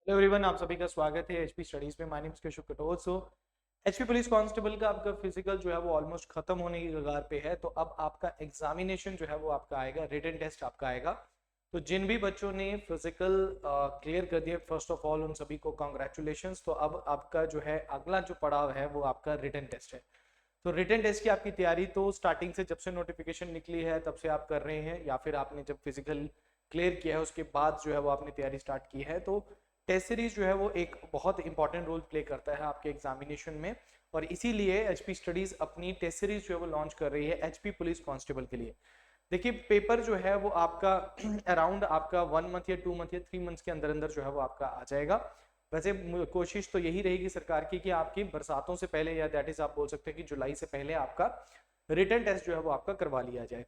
Hello everyone, आप सभी का स्वागत है एचपी स्टडीज में। My name is Keshav Katol. So HP police constable का आपका फिजिकल जो है वो ऑलमोस्ट खत्म होने की कगार पे है। तो अब आपका एग्जामिनेशन जो है वो आपका आएगा, रिटन टेस्ट आपका आएगा। तो जिन भी बच्चों ने फिजिकल क्लियर कर दिया, फर्स्ट ऑफ ऑल उन सभी को कॉन्ग्रेचुलेशंस। तो अब आपका जो है अगला जो पड़ाव है वो आपका रिटन टेस्ट है। तो रिटन टेस्ट की आपकी तैयारी तो स्टार्टिंग से, जब से नोटिफिकेशन निकली है तब से आप कर रहे हैं, या फिर आपने जब फिजिकल क्लियर किया है उसके बाद जो है वो आपने तैयारी स्टार्ट की है। तो टेस्ट सीरीज जो है वो एक बहुत इंपॉर्टेंट रोल प्ले करता है आपके एग्जामिनेशन में, और इसीलिए एचपी स्टडीज अपनी टेस्ट सीरीज जो है वो लॉन्च कर रही है एचपी पुलिस कांस्टेबल के लिए। देखिए, पेपर जो है वो आपका अराउंड आपका 1 मंथ या 2 मंथ या 3 मंथ्स के अंदर अंदर जो है वो आपका आ जाएगा। वैसे कोशिश तो यही रहेगी सरकार की कि आपकी बरसातों से पहले, या दैट इज आप बोल सकते हैं कि जुलाई से पहले आपका रिटन टेस्ट जो है वो आपका करवा लिया जाए।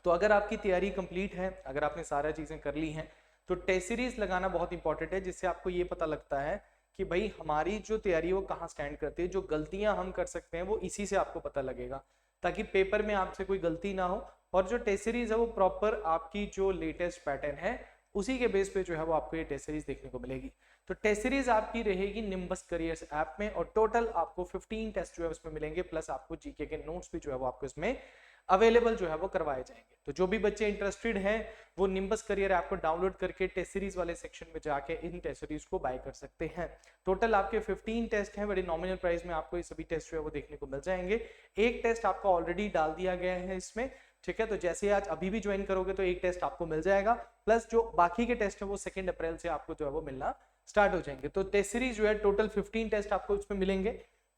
तो अगर आपकी तैयारी कंप्लीट है, अगर आपने सारा चीजें कर ली हैं, तो टेस्ट सीरीज लगाना बहुत इंपॉर्टेंट है, जिससे आपको ये पता लगता है कि भाई हमारी जो तैयारी है वो कहाँ स्टैंड करती है। जो गलतियां हम कर सकते हैं वो इसी से आपको पता लगेगा, ताकि पेपर में आपसे कोई गलती ना हो। और जो टेस्ट सीरीज है वो प्रॉपर आपकी जो लेटेस्ट पैटर्न है उसी के बेस पे जो है वो आपको ये टेस्ट सीरीज देखने को मिलेगी। तो टेस्ट सीरीज आपकी रहेगी निम्बस करियर्स ऐप में, और टोटल आपको 15 टेस्ट जो है उसमें मिलेंगे, प्लस आपको जीके के नोट्स भी जो है वो आपको इसमें अवेलेबल जो है वो करवाए जाएंगे। तो जो भी बच्चे इंटरेस्टेड हैं वो निम्बस करियर ऐप को डाउनलोड करके टेस्ट सीरीज वाले सेक्शन में जाके इन टेस्ट सीरीज को बाय कर सकते हैं। टोटल आपके 15 टेस्ट हैं, बड़ी नॉमिनल प्राइस में आपको ये सभी टेस्ट जो है वो देखने को मिल जाएंगे। एक टेस्ट आपका ऑलरेडी डाल दिया गया है इसमें, ठीक है। तो जैसे आज अभी भी ज्वाइन करोगे तो एक टेस्ट आपको मिल जाएगा, प्लस जो बाकी के टेस्ट है वो 2 अप्रैल से आपको जो है वो मिलना स्टार्ट हो जाएंगे। तो टेस्ट सीरीज जो है टोटल 15 टेस्ट आपको इसमें मिलेंगे,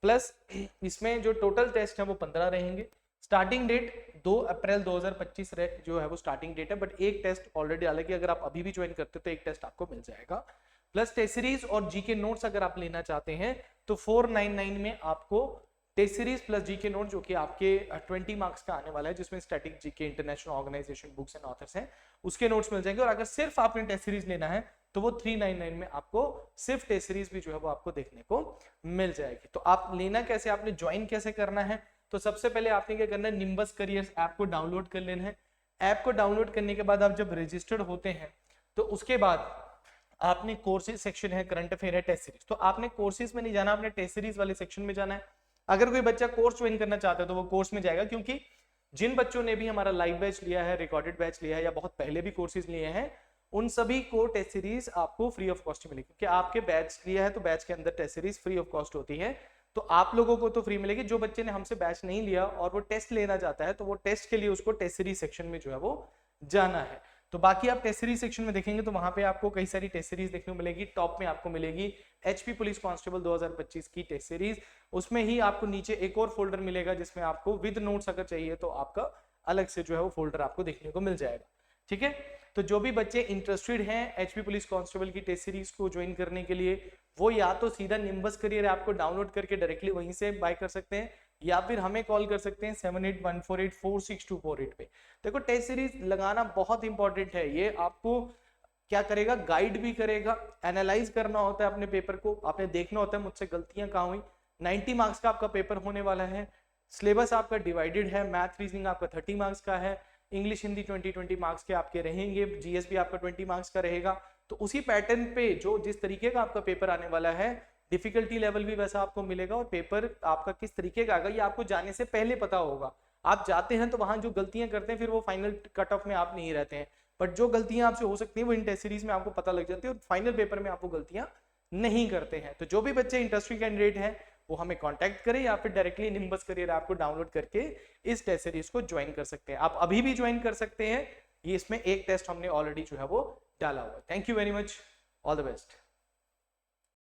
प्लस इसमें जो टोटल टेस्ट है वो 15 रहेंगे। स्टार्टिंग डेट 2 अप्रैल 2025 जो है वो स्टार्टिंग डेट है, बट एक टेस्ट ऑलरेडी, हालांकि अगर आप अभी भी ज्वाइन करते हो तो एक टेस्ट आपको मिल जाएगा। प्लस टेस्ट सीरीज और जीके नोट्स अगर आप लेना चाहते हैं तो 499 में आपको test series plus GK note, जो कि आपके 20 मार्क्स का आने वाला है, जिसमें static GK, international organisation books and authors हैं, उसके नोट्स मिल जाएंगे। और अगर सिर्फ आपने टेस्ट सीरीज लेना है तो वो 399 में आपको सिर्फ टेस्ट सीरीज भी जो है वो आपको देखने को मिल जाएगी। तो आप लेना कैसे, आपने ज्वाइन कैसे करना है, तो सबसे पहले आपने क्या करना है, निम्बस करियर्स ऐप को डाउनलोड कर लेना है। ऐप को डाउनलोड करने के बाद आप जब रजिस्टर्ड होते हैं तो उसके बाद आपने कोर्सेज सेक्शन है, करंट अफेयर है, टेस्ट सीरीज, तो आपने कोर्सेज में नहीं जाना, आपने टेस्ट सीरीज वाले सेक्शन में जाना है। अगर कोई बच्चा कोर्स ज्वाइन करना चाहता है तो वो कोर्स में जाएगा, क्योंकि जिन बच्चों ने भी हमारा लाइव बैच लिया है, रिकॉर्डेड बैच लिया है, या बहुत पहले भी कोर्सेज लिए हैं, उन सभी को टेस्ट सीरीज आपको फ्री ऑफ कॉस्ट मिलेगी, क्योंकि आपके बैच लिया है तो बैच के अंदर test series free of cost होती है। तो आप लोगों को तो फ्री मिलेगी। जो बच्चे ने हमसे बैच नहीं लिया और वो टेस्ट लेना चाहता है तो वो टेस्ट के लिए उसको टेस्ट सीरीज सेक्शन में जो है वो जाना है। तो बाकी आप टेस्ट सीरीज सेक्शन में देखेंगे तो वहां पे आपको कई सारी टेस्ट सीरीज देखने को मिलेगी। टॉप में आपको मिलेगी एचपी पुलिस कांस्टेबल 2025 की टेस्ट सीरीज। उसमें ही आपको नीचे एक और फोल्डर मिलेगा जिसमें आपको विद नोट्स अगर चाहिए तो आपका अलग से जो है वो फोल्डर आपको देखने को मिल जाएगा, ठीक है। तो जो भी बच्चे इंटरेस्टेड हैं एचपी पुलिस कांस्टेबल की टेस्ट सीरीज को ज्वाइन करने के लिए, वो या तो सीधा निम्बस करियर ऐप को डाउनलोड करके डायरेक्टली वहीं से बाय कर सकते हैं, या फिर हमें कॉल कर सकते हैं 7814846248 पे। देखो, टेस्ट सीरीज लगाना बहुत इंपॉर्टेंट है। ये आपको क्या करेगा, गाइड भी करेगा। एनालाइज करना होता है अपने पेपर को, आपने देखना होता है मुझसे गलतियां कहाँ हुई। 90 मार्क्स का आपका पेपर होने वाला है। सिलेबस आपका डिवाइडेड है, मैथ रीजनिंग आपका 30 मार्क्स का है, इंग्लिश हिंदी 20 मार्क्स के आपके रहेंगे, जीएस भी आपका 20 मार्क्स का रहेगा। तो उसी पैटर्न पे जो जिस तरीके का आपका पेपर आने वाला है, डिफिकल्टी लेवल भी वैसा आपको मिलेगा, और पेपर आपका किस तरीके का आएगा ये आपको जाने से पहले पता होगा। आप जाते हैं तो वहां जो गलतियां करते हैं फिर वो फाइनल कट ऑफ में आप नहीं रहते हैं, बट जो गलतियां आपसे हो सकती है वो इन टेस्ट सीरीज में आपको पता लग जाती है, और फाइनल पेपर में आपको गलतियां नहीं करते हैं। तो जो भी बच्चे इंटरेस्टेड कैंडिडेट हैं वो हमें कांटेक्ट करें, या फिर डायरेक्टली निम्बस करियर ऐप को डाउनलोड करके इस टेस्ट सीरीज को ज्वाइन कर सकते हैं। आप अभी भी ज्वाइन कर सकते हैं, ये इसमें एक टेस्ट हमने ऑलरेडी जो है वो डाला हुआ है। Thank you very much, all the best.